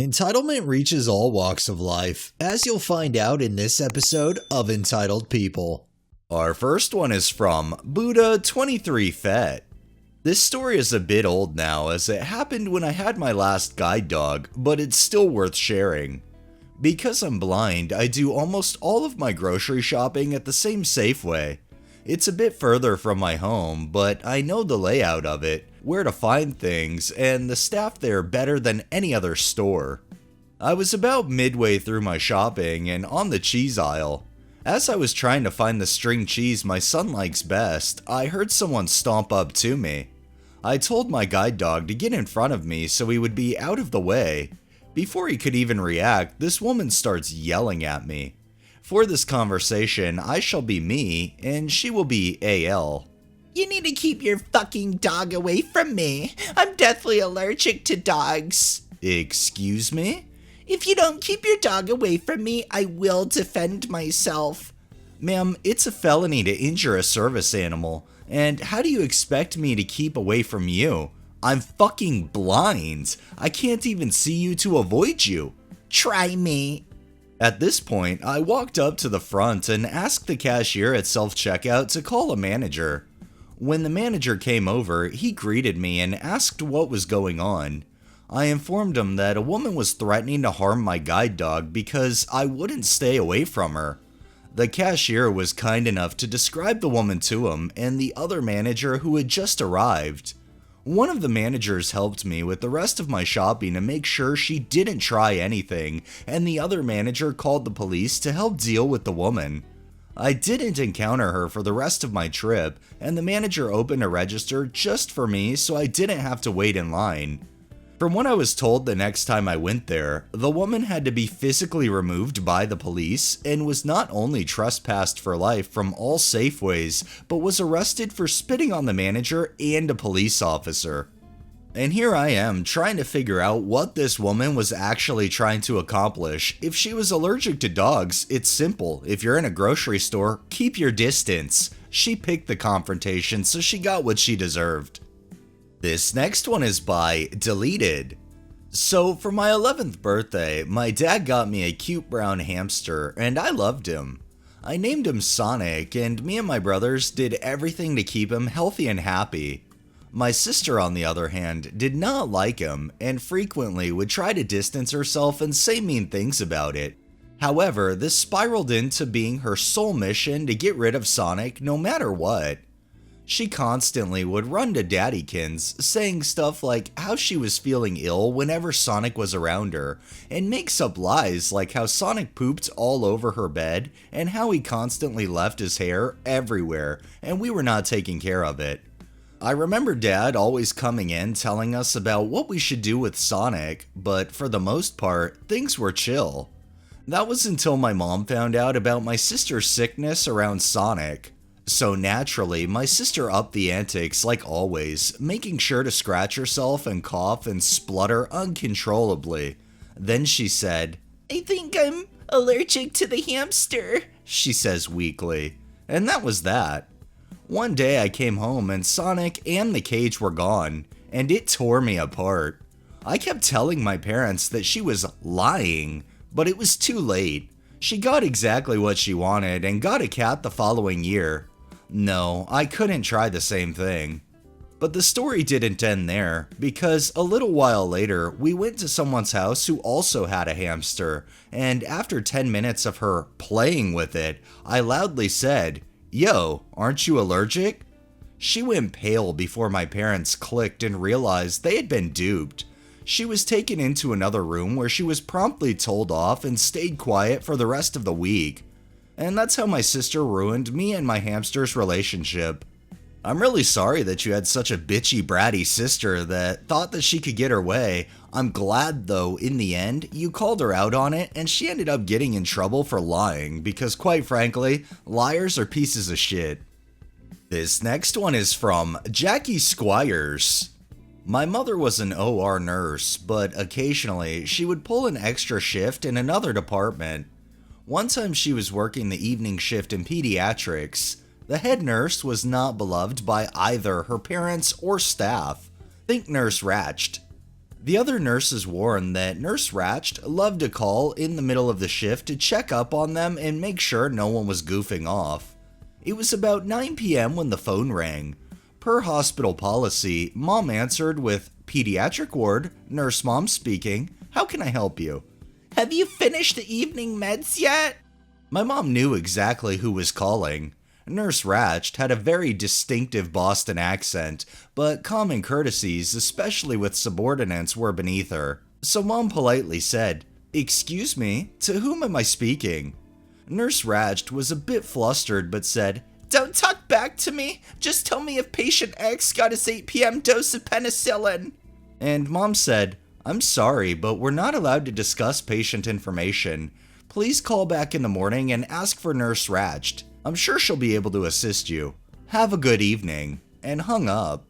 Entitlement reaches all walks of life, as you'll find out in this episode of Entitled People. Our first one is from Buddha23Fet. This story is a bit old now, as it happened when I had my last guide dog, but it's still worth sharing. Because I'm blind, I do almost all of my grocery shopping at the same Safeway. It's a bit further from my home, but I know the layout of it, where to find things, and the staff there better than any other store. I was about midway through my shopping and on the cheese aisle. As I was trying to find the string cheese my son likes best, I heard someone stomp up to me. I told my guide dog to get in front of me so he would be out of the way. Before he could even react, this woman starts yelling at me. For this conversation, I shall be me, and she will be AL. You need to keep your fucking dog away from me. I'm deathly allergic to dogs. Excuse me? If you don't keep your dog away from me, I will defend myself. Ma'am, it's a felony to injure a service animal, and how do you expect me to keep away from you? I'm fucking blind. I can't even see you to avoid you. Try me. At this point, I walked up to the front and asked the cashier at self-checkout to call a manager. When the manager came over, he greeted me and asked what was going on. I informed him that a woman was threatening to harm my guide dog because I wouldn't stay away from her. The cashier was kind enough to describe the woman to him and the other manager who had just arrived. One of the managers helped me with the rest of my shopping to make sure she didn't try anything, and the other manager called the police to help deal with the woman. I didn't encounter her for the rest of my trip, and the manager opened a register just for me so I didn't have to wait in line. From what I was told the next time I went there, the woman had to be physically removed by the police and was not only trespassed for life from all Safeways, but was arrested for spitting on the manager and a police officer. And here I am trying to figure out what this woman was actually trying to accomplish. If she was allergic to dogs, it's simple. If you're in a grocery store, keep your distance. She picked the confrontation, so she got what she deserved. This next one is by Deleted. So for my 11th birthday, my dad got me a cute brown hamster, and I loved him. I named him Sonic, and me and my brothers did everything to keep him healthy and happy. My sister, on the other hand, did not like him, and frequently would try to distance herself and say mean things about it. However, this spiraled into being her sole mission to get rid of Sonic no matter what. She constantly would run to Daddykins, saying stuff like how she was feeling ill whenever Sonic was around her, and makes up lies like how Sonic pooped all over her bed and how he constantly left his hair everywhere and we were not taking care of it. I remember Dad always coming in telling us about what we should do with Sonic, but for the most part, things were chill. That was until my mom found out about my sister's sickness around Sonic. So naturally, my sister upped the antics like always, making sure to scratch herself and cough and splutter uncontrollably. Then she said, I think I'm allergic to the hamster, she says weakly. And that was that. One day I came home and Sonic and the cage were gone, and it tore me apart. I kept telling my parents that she was lying, but it was too late. She got exactly what she wanted and got a cat the following year. No, I couldn't try the same thing. But the story didn't end there, because a little while later, we went to someone's house who also had a hamster, and after 10 minutes of her playing with it, I loudly said, "Yo, aren't you allergic?" She went pale before my parents clicked and realized they had been duped. She was taken into another room where she was promptly told off and stayed quiet for the rest of the week. And that's how my sister ruined me and my hamster's relationship. I'm really sorry that you had such a bitchy, bratty sister that thought that she could get her way. I'm glad, though, in the end, you called her out on it and she ended up getting in trouble for lying because, quite frankly, liars are pieces of shit. This next one is from Jackie Squires. My mother was an OR nurse, but occasionally she would pull an extra shift in another department. One time she was working the evening shift in pediatrics. The head nurse was not beloved by either her parents or staff. Think Nurse Ratched. The other nurses warned that Nurse Ratched loved to call in the middle of the shift to check up on them and make sure no one was goofing off. It was about 9 p.m. when the phone rang. Per hospital policy, Mom answered with, "Pediatric ward, Nurse Mom speaking. How can I help you?" Have you finished the evening meds yet? My mom knew exactly who was calling. Nurse Ratched had a very distinctive Boston accent, but common courtesies, especially with subordinates, were beneath her. So Mom politely said, "Excuse me, to whom am I speaking?" Nurse Ratched was a bit flustered but said, Don't talk back to me. Just tell me if patient X got his 8 p.m. dose of penicillin. And Mom said, "I'm sorry, but we're not allowed to discuss patient information. Please call back in the morning and ask for Nurse Ratched. I'm sure she'll be able to assist you. Have a good evening," and hung up.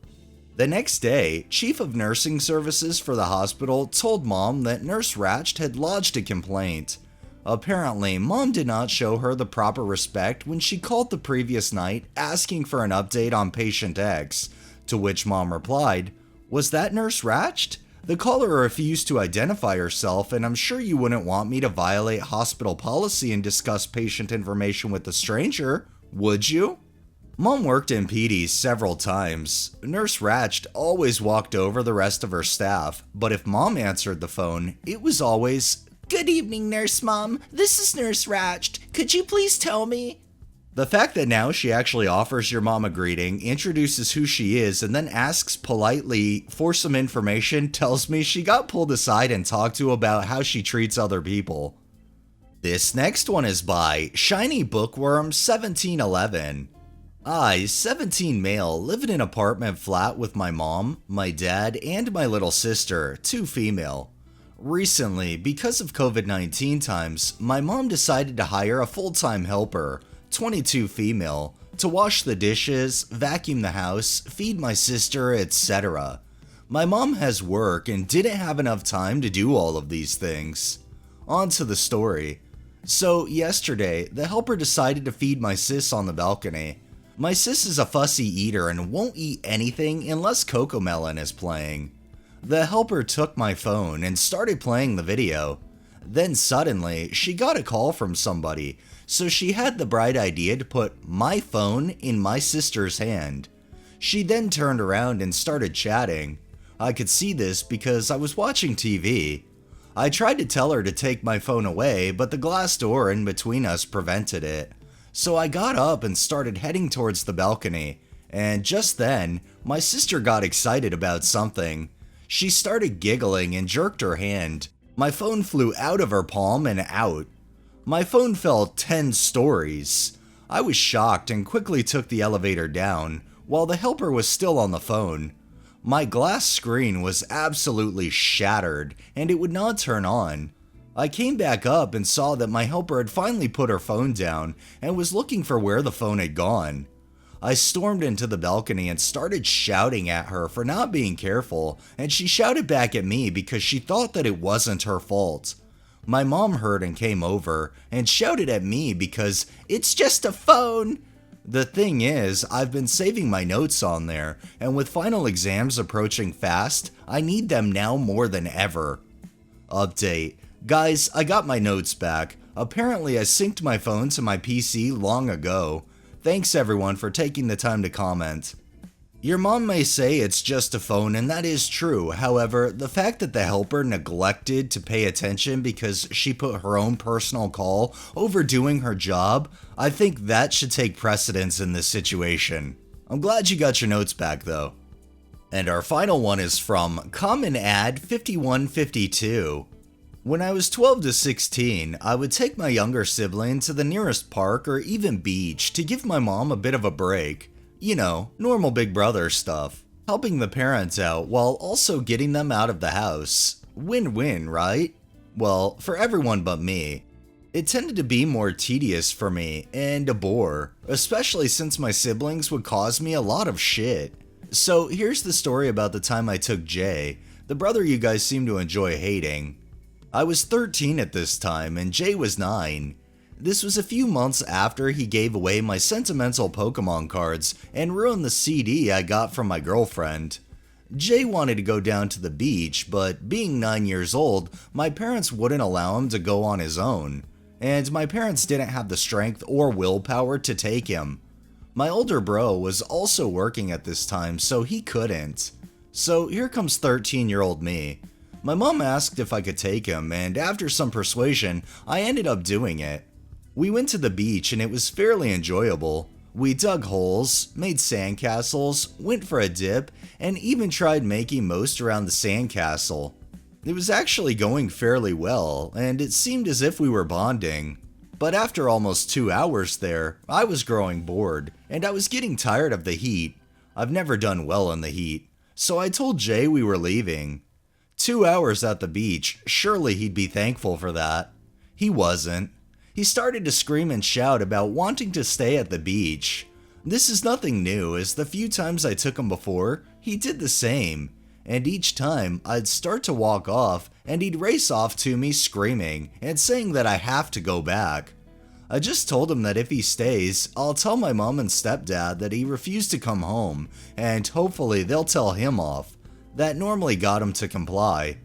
The next day, Chief of Nursing Services for the hospital told Mom that Nurse Ratched had lodged a complaint. Apparently, Mom did not show her the proper respect when she called the previous night asking for an update on patient X, to which Mom replied, "Was that Nurse Ratched? The caller refused to identify herself, and I'm sure you wouldn't want me to violate hospital policy and discuss patient information with a stranger, would you?" Mom worked in PDs several times. Nurse Ratched always walked over the rest of her staff, but if Mom answered the phone, it was always, Good evening, Nurse Mom. This is Nurse Ratched. Could you please tell me? The fact that now she actually offers your mom a greeting, introduces who she is, and then asks politely for some information tells me she got pulled aside and talked to about how she treats other people. This next one is by Shiny Bookworm 1711. I, 17 male, live in an apartment flat with my mom, my dad, and my little sister, 2 female. Recently, because of COVID-19 times, my mom decided to hire a full-time helper, 22 female, to wash the dishes, vacuum the house, feed my sister, etc. My mom has work and didn't have enough time to do all of these things. On to the story. So, yesterday, the helper decided to feed my sis on the balcony. My sis is a fussy eater and won't eat anything unless Cocomelon is playing. The helper took my phone and started playing the video. Then suddenly, she got a call from somebody, so she had the bright idea to put my phone in my sister's hand. She then turned around and started chatting. I could see this because I was watching TV. I tried to tell her to take my phone away, but the glass door in between us prevented it. So I got up and started heading towards the balcony, and just then, my sister got excited about something. She started giggling and jerked her hand. My phone flew out of her palm and out. My phone fell 10 stories. I was shocked and quickly took the elevator down, while the helper was still on the phone. My glass screen was absolutely shattered, and it would not turn on. I came back up and saw that my helper had finally put her phone down and was looking for where the phone had gone. I stormed into the balcony and started shouting at her for not being careful, and she shouted back at me because she thought that it wasn't her fault. My mom heard and came over and shouted at me because it's just a phone. The thing is, I've been saving my notes on there, and with final exams approaching fast, I need them now more than ever. Update. Guys, I got my notes back. Apparently I synced my phone to my PC long ago. Thanks everyone for taking the time to comment. Your mom may say it's just a phone, and that is true. However, the fact that the helper neglected to pay attention because she put her own personal call over doing her job, I think that should take precedence in this situation. I'm glad you got your notes back though. And our final one is from Common Ad 5152. When I was 12 to 16, I would take my younger sibling to the nearest park or even beach to give my mom a bit of a break. You know, normal big brother stuff. Helping the parents out while also getting them out of the house. Win-win, right? Well, for everyone but me. It tended to be more tedious for me and a bore, especially since my siblings would cause me a lot of shit. So here's the story about the time I took Jay, the brother you guys seem to enjoy hating. I was 13 at this time and Jay was 9. This was a few months after he gave away my sentimental Pokemon cards and ruined the CD I got from my girlfriend. Jay wanted to go down to the beach, but being 9 years old, my parents wouldn't allow him to go on his own, and my parents didn't have the strength or willpower to take him. My older bro was also working at this time, so he couldn't. So here comes 13-year-old me. My mom asked if I could take him, and after some persuasion, I ended up doing it. We went to the beach and it was fairly enjoyable. We dug holes, made sandcastles, went for a dip, and even tried making most around the sandcastle. It was actually going fairly well, and it seemed as if we were bonding. But after almost 2 hours there, I was growing bored, and I was getting tired of the heat. I've never done well in the heat, so I told Jay we were leaving. 2 hours at the beach, surely he'd be thankful for that. He wasn't. He started to scream and shout about wanting to stay at the beach. This is nothing new, as the few times I took him before, he did the same. And each time, I'd start to walk off, and he'd race off to me screaming and saying that I have to go back. I just told him that if he stays, I'll tell my mom and stepdad that he refused to come home, and hopefully they'll tell him off. That normally got him to comply.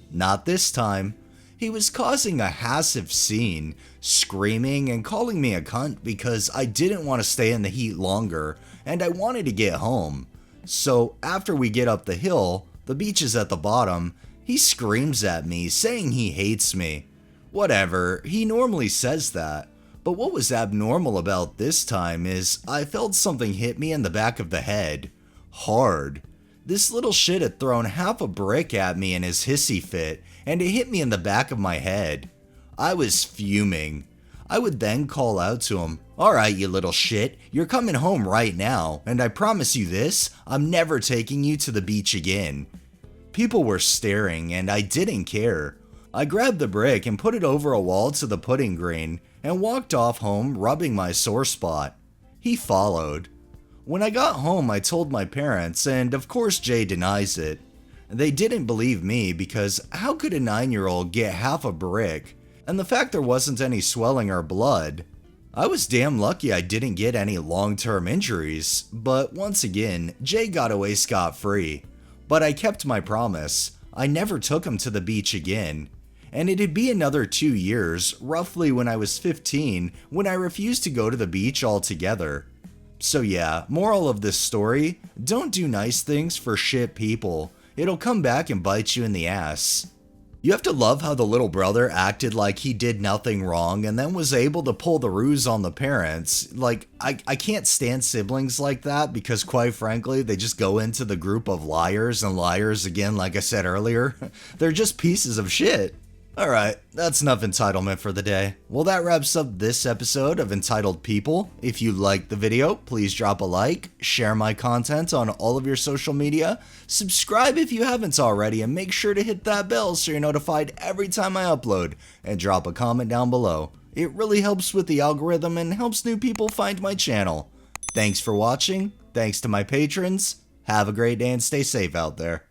Not this time. He was causing a massive scene, screaming and calling me a cunt because I didn't want to stay in the heat longer, and I wanted to get home. So after we get up the hill, the beach is at the bottom, he screams at me saying he hates me. Whatever, he normally says that. But what was abnormal about this time is I felt something hit me in the back of the head. Hard. This little shit had thrown half a brick at me in his hissy fit, and it hit me in the back of my head. I was fuming. I would then call out to him, "Alright, you little shit, you're coming home right now, and I promise you this, I'm never taking you to the beach again." People were staring, and I didn't care. I grabbed the brick and put it over a wall to the pudding green, and walked off home rubbing my sore spot. He followed. When I got home, I told my parents, and of course Jay denies it. They didn't believe me because how could a 9-year-old get half a brick? And the fact there wasn't any swelling or blood. I was damn lucky I didn't get any long-term injuries, but once again, Jay got away scot-free. But I kept my promise. I never took him to the beach again. And it'd be another 2 years, roughly when I was 15, when I refused to go to the beach altogether. So yeah, moral of this story, don't do nice things for shit people. It'll come back and bite you in the ass. You have to love how the little brother acted like he did nothing wrong and then was able to pull the ruse on the parents. Like, I can't stand siblings like that because quite frankly, they just go into the group of liars and liars again, like I said earlier. They're just pieces of shit. Alright, that's enough entitlement for the day. Well, that wraps up this episode of Entitled People. If you liked the video, please drop a like, share my content on all of your social media, subscribe if you haven't already, and make sure to hit that bell so you're notified every time I upload, and drop a comment down below. It really helps with the algorithm and helps new people find my channel. Thanks for watching, thanks to my patrons, have a great day and stay safe out there.